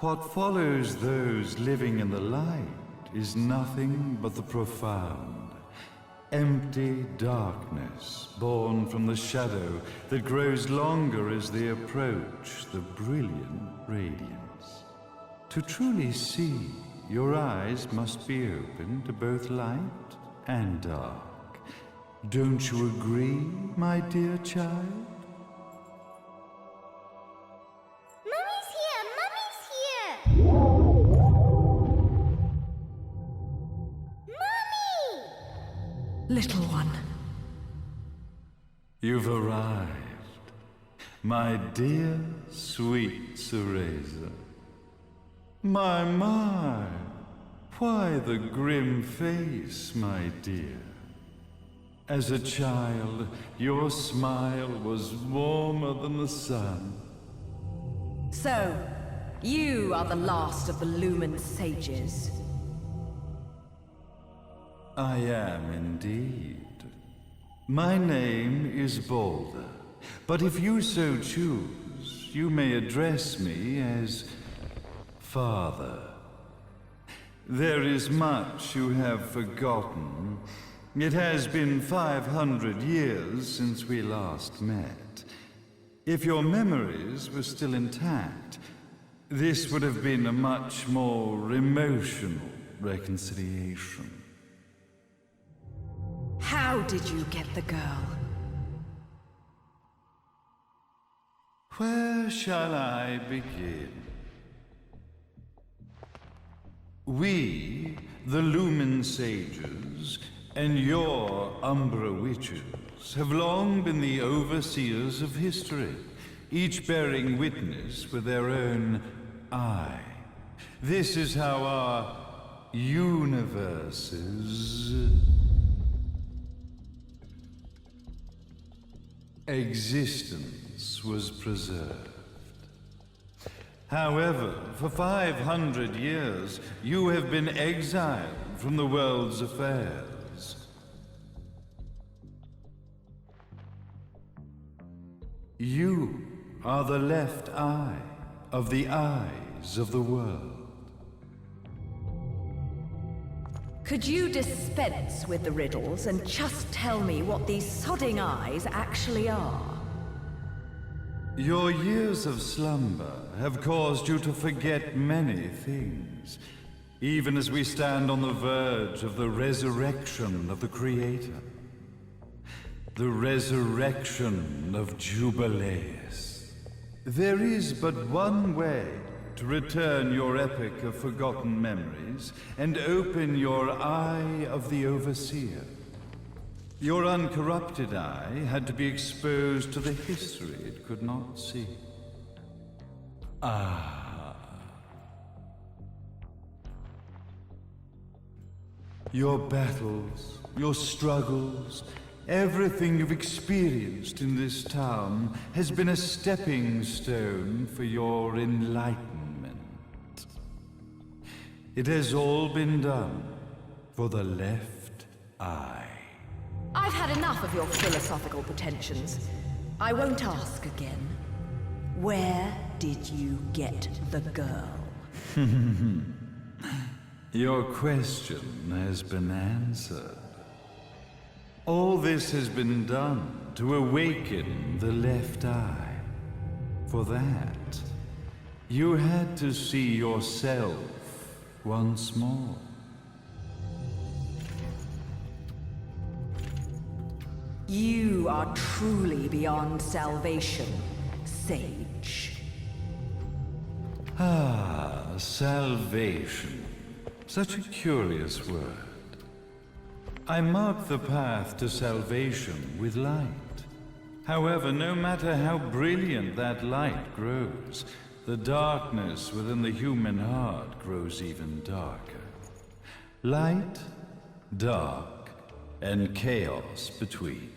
What follows those living in the light is nothing but the profound, empty darkness born from the shadow that grows longer as they approach the brilliant radiance. To truly see, your eyes must be open to both light and dark. Don't you agree, my dear child? Mummy's here! Mummy's here! Mummy! Little one. You've arrived, my dear, sweet Cereza. My, why the grim face, my dear? As a child, your smile was warmer than the sun. So, you are the last of the Lumen sages. I am indeed. My name is Balder, but if you so choose, you may address me as Father. There is much you have forgotten. It has been 500 years since we last met. If your memories were still intact, this would have been a much more emotional reconciliation. How did you get the girl? Where shall I begin? We, the Lumen Sages, and your Umbra Witches, have long been the overseers of history, each bearing witness with their own eye. This is how our universe's existence was preserved. However, for 500 years, you have been exiled from the world's affairs. You are the left eye of the eyes of the world. Could you dispense with the riddles and just tell me what these sodding eyes actually are? Your years of slumber have caused you to forget many things, even as we stand on the verge of the resurrection of the Creator. The resurrection of Jubileus. There is but one way to return your epic of forgotten memories and open your eye of the Overseer. Your uncorrupted eye had to be exposed to the history it could not see. Ah. Your battles, your struggles, everything you've experienced in this town has been a stepping stone for your enlightenment. It has all been done for the left eye. I've had enough of your philosophical pretensions. I won't ask again. Where did you get the girl? Your question has been answered. All this has been done to awaken the left eye. For that, you had to see yourself once more. You are truly beyond salvation, sage. Ah, salvation. Such a curious word. I mark the path to salvation with light. However, no matter how brilliant that light grows, the darkness within the human heart grows even darker. Light, dark, and chaos between.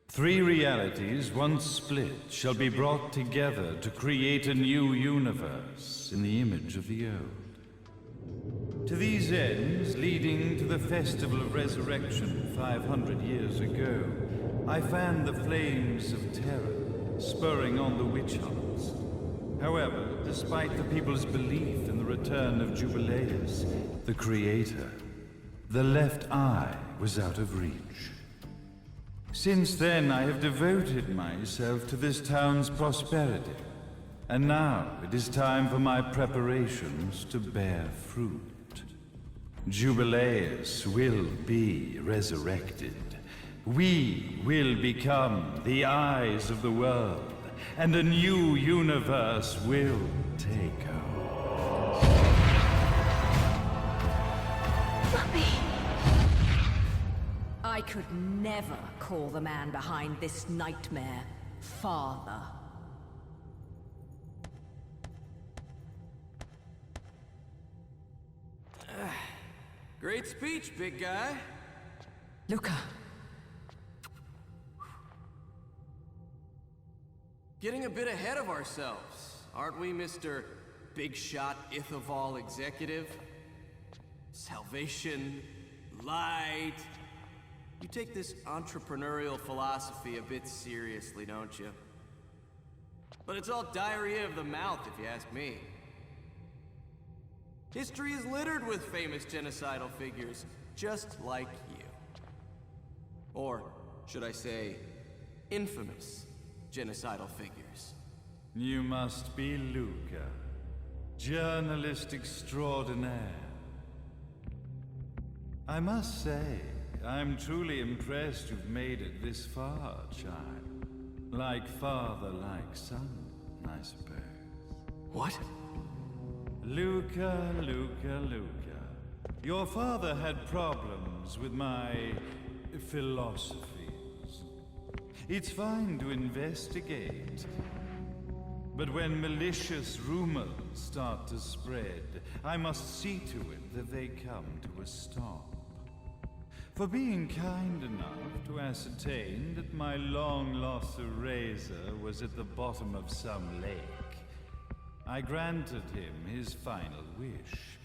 Three realities, once split, shall be brought together to create a new universe in the image of the old. To these ends, leading to the Festival of Resurrection 500 years ago, I fanned the flames of terror, spurring on the witch hunts. However, despite the people's belief in the return of Jubileus, the creator, the left eye was out of reach. Since then, I have devoted myself to this town's prosperity. And now it is time for my preparations to bear fruit. Jubileus will be resurrected. We will become the eyes of the world, and a new universe will take hold. Mummy! I could never call the man behind this nightmare father. Great speech, big guy. Luca. Getting a bit ahead of ourselves, aren't we, Mr. Big Shot Ithaval Executive? Salvation, light. You take this entrepreneurial philosophy a bit seriously, don't you? But it's all diarrhea of the mouth, if you ask me. History is littered with famous genocidal figures, just like you. Or, should I say, infamous genocidal figures. You must be Luca, journalist extraordinaire. I must say, I'm truly impressed you've made it this far, child. Like father, like son, I suppose. What? Luca, Luca, Luca. Your father had problems with my philosophies. It's fine to investigate, but when malicious rumors start to spread, I must see to it that they come to a stop. For being kind enough to ascertain that my long-lost eraser was at the bottom of some lake, I granted him his final wish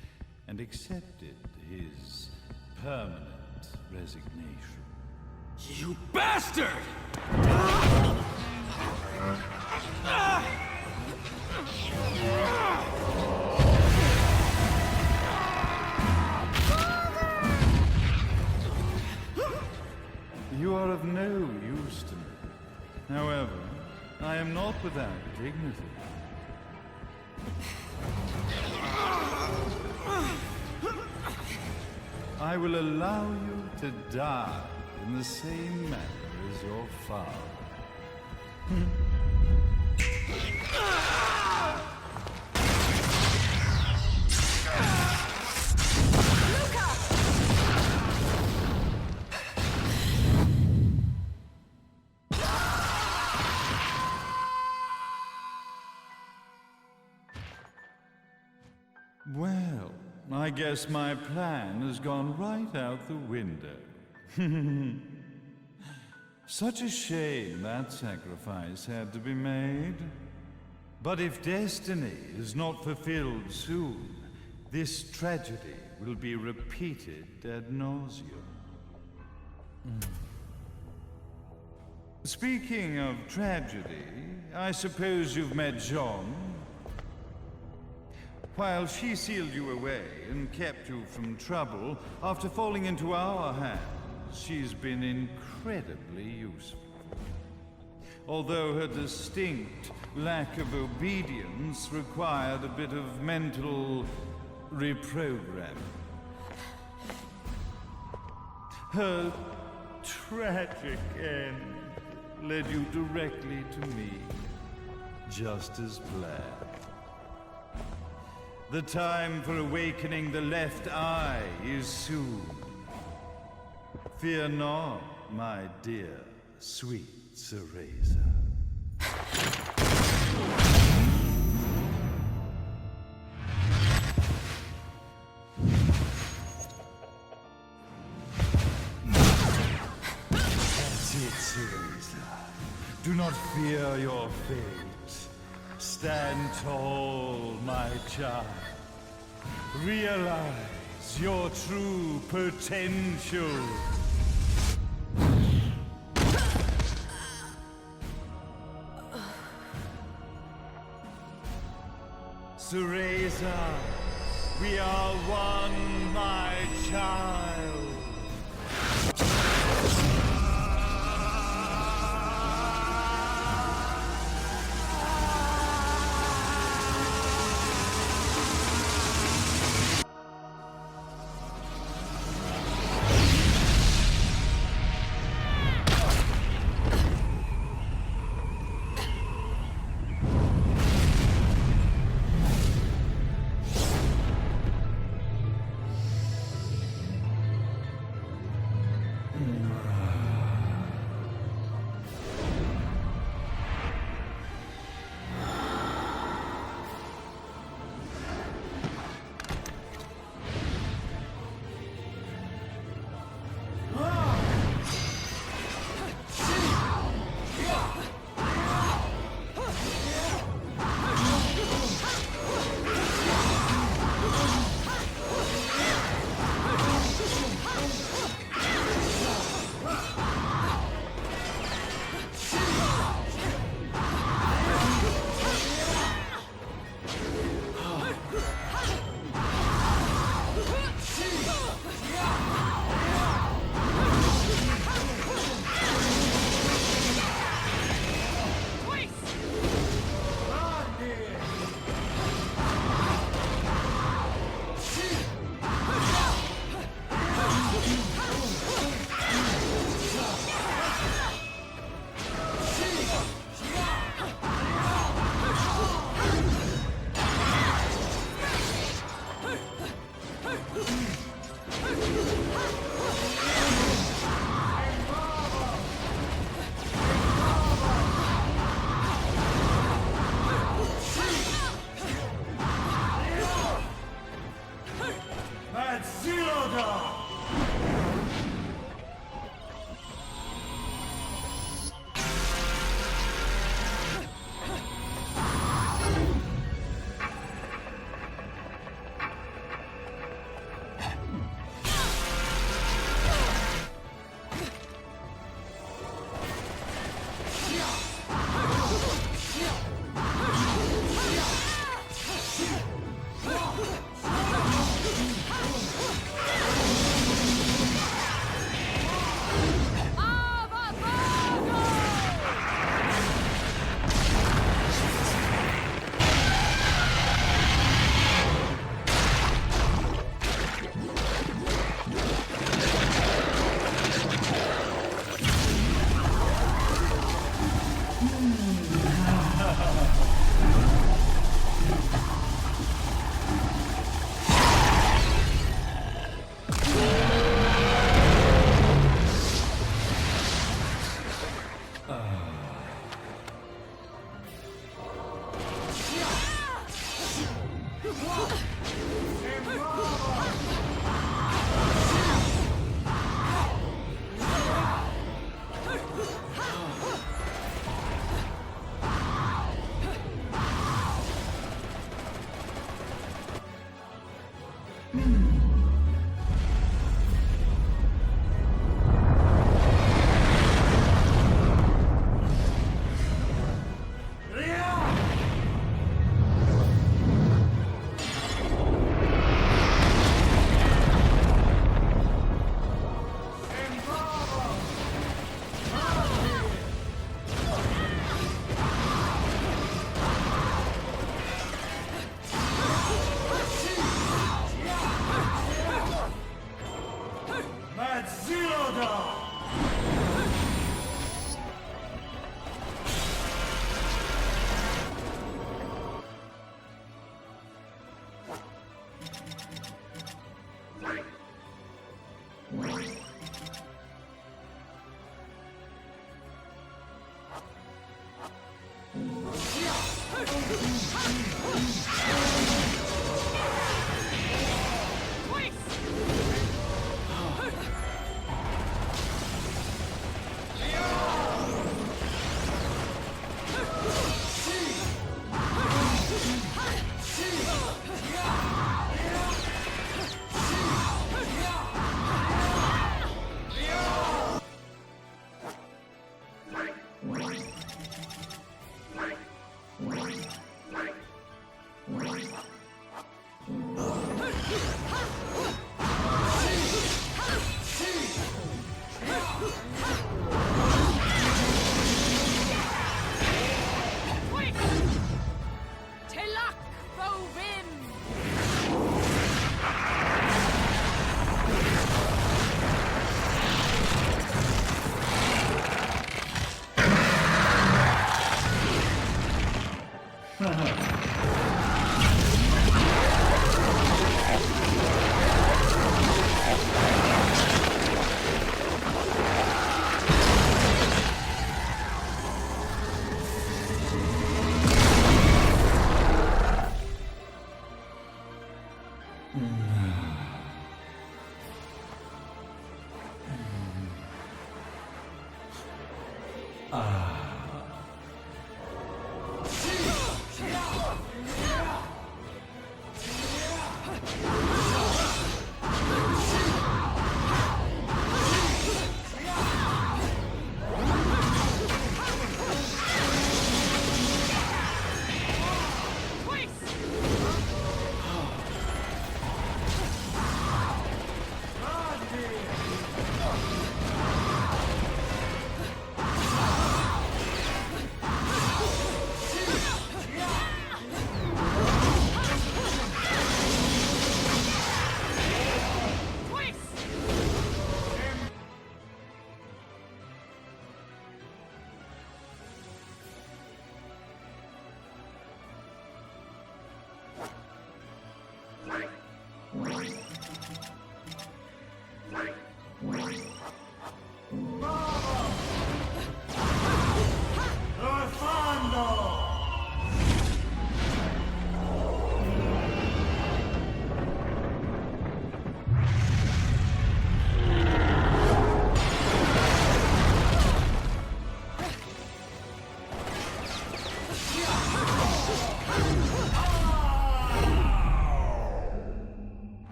and accepted his permanent resignation. You bastard! You are of no use to me. However, I am not without dignity. I will allow you to die in the same manner as your father. Well, I guess my plan has gone right out the window. Such a shame that sacrifice had to be made. But if destiny is not fulfilled soon, this tragedy will be repeated ad nauseum. Speaking of tragedy, I suppose you've met Jean. While she sealed you away and kept you from trouble, after falling into our hands, she's been incredibly useful. Although her distinct lack of obedience required a bit of mental reprogramming. Her tragic end led you directly to me, just as planned. The time for awakening the left eye is soon. Fear not, my dear, sweet Cereza. That's it, Cereza. Do not fear your fate. Stand tall, my child. Realize your true potential. Cereza, we are one, my child.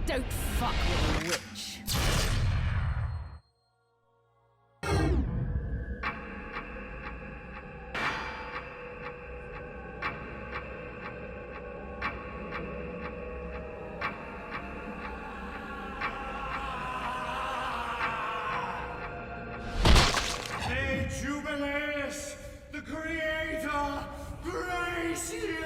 Don't fuck with a witch. May Jubileus, the Creator, grace you!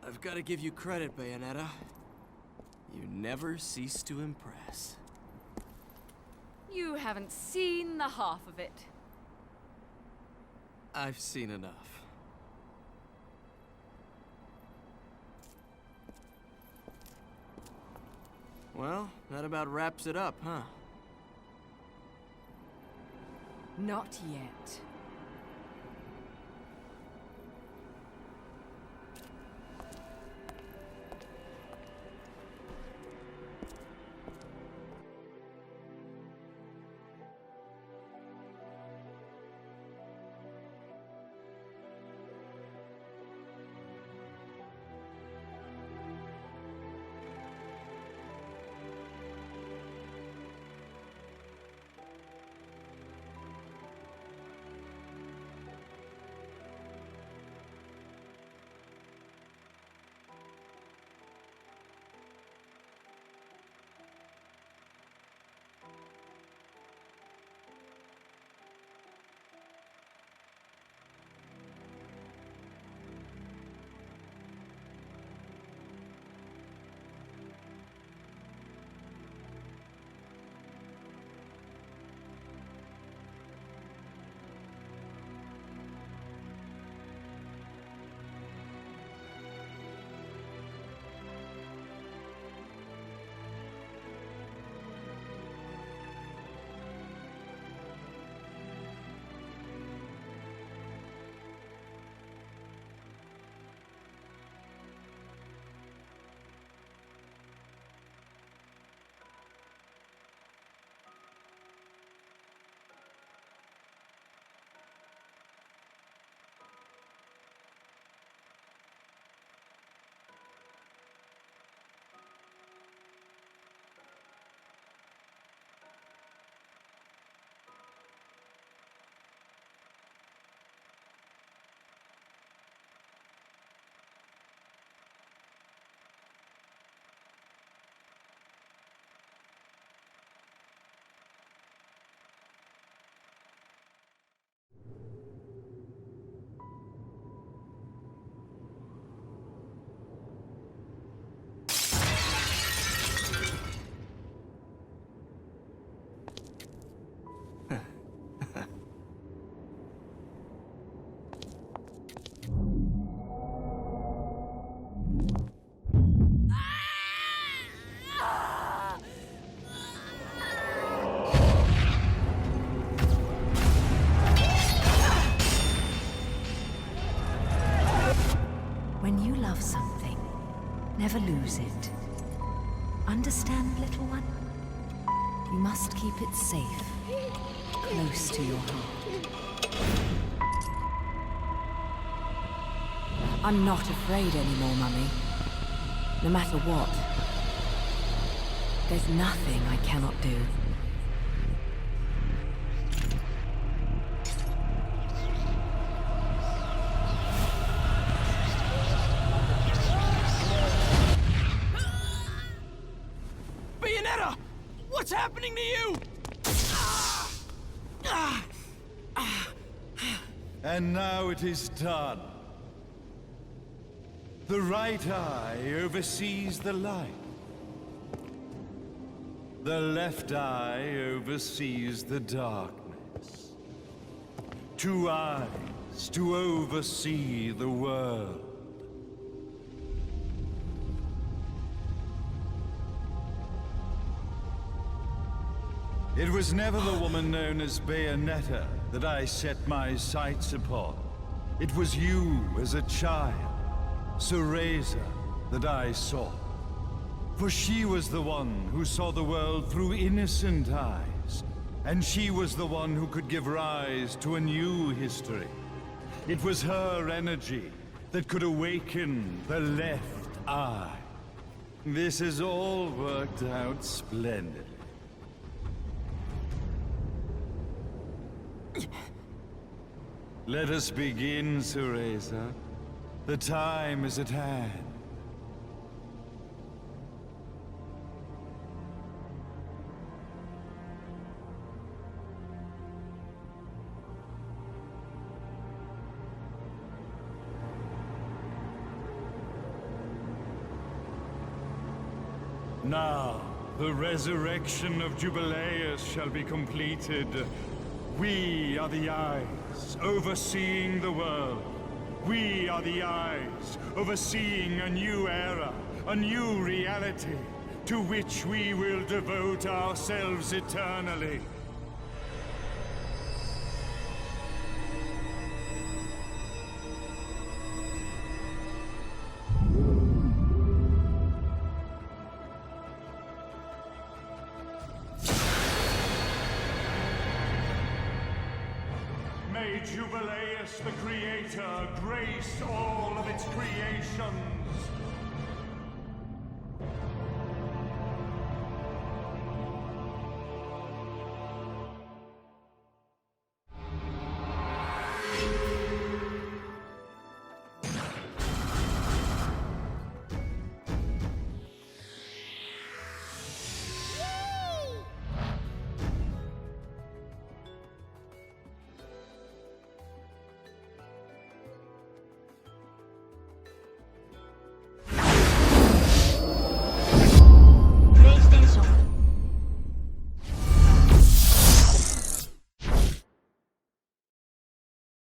I've got to give you credit, Bayonetta. You never cease to impress. You haven't seen the half of it. I've seen enough. Well, that about wraps it up, huh? Not yet. When you love something, never lose it. Understand, little one? You must keep it safe, close to your heart. I'm not afraid anymore, Mummy. No matter what. There's nothing I cannot do. Bayonetta! What's happening to you? And now it is done. The right eye oversees the light. The left eye oversees the darkness. 2 eyes to oversee the world. It was never the woman known as Bayonetta that I set my sights upon. It was you as a child, Cereza, that I sought. For she was the one who saw the world through innocent eyes, and she was the one who could give rise to a new history. It was her energy that could awaken the left eye. This has all worked out splendidly. Let us begin, Cereza. The time is at hand. Now, the resurrection of Jubileus shall be completed. We are the eyes, overseeing the world. We are the eyes, overseeing a new era, a new reality, to which we will devote ourselves eternally. May Jubileus the Creator grace all of its creations.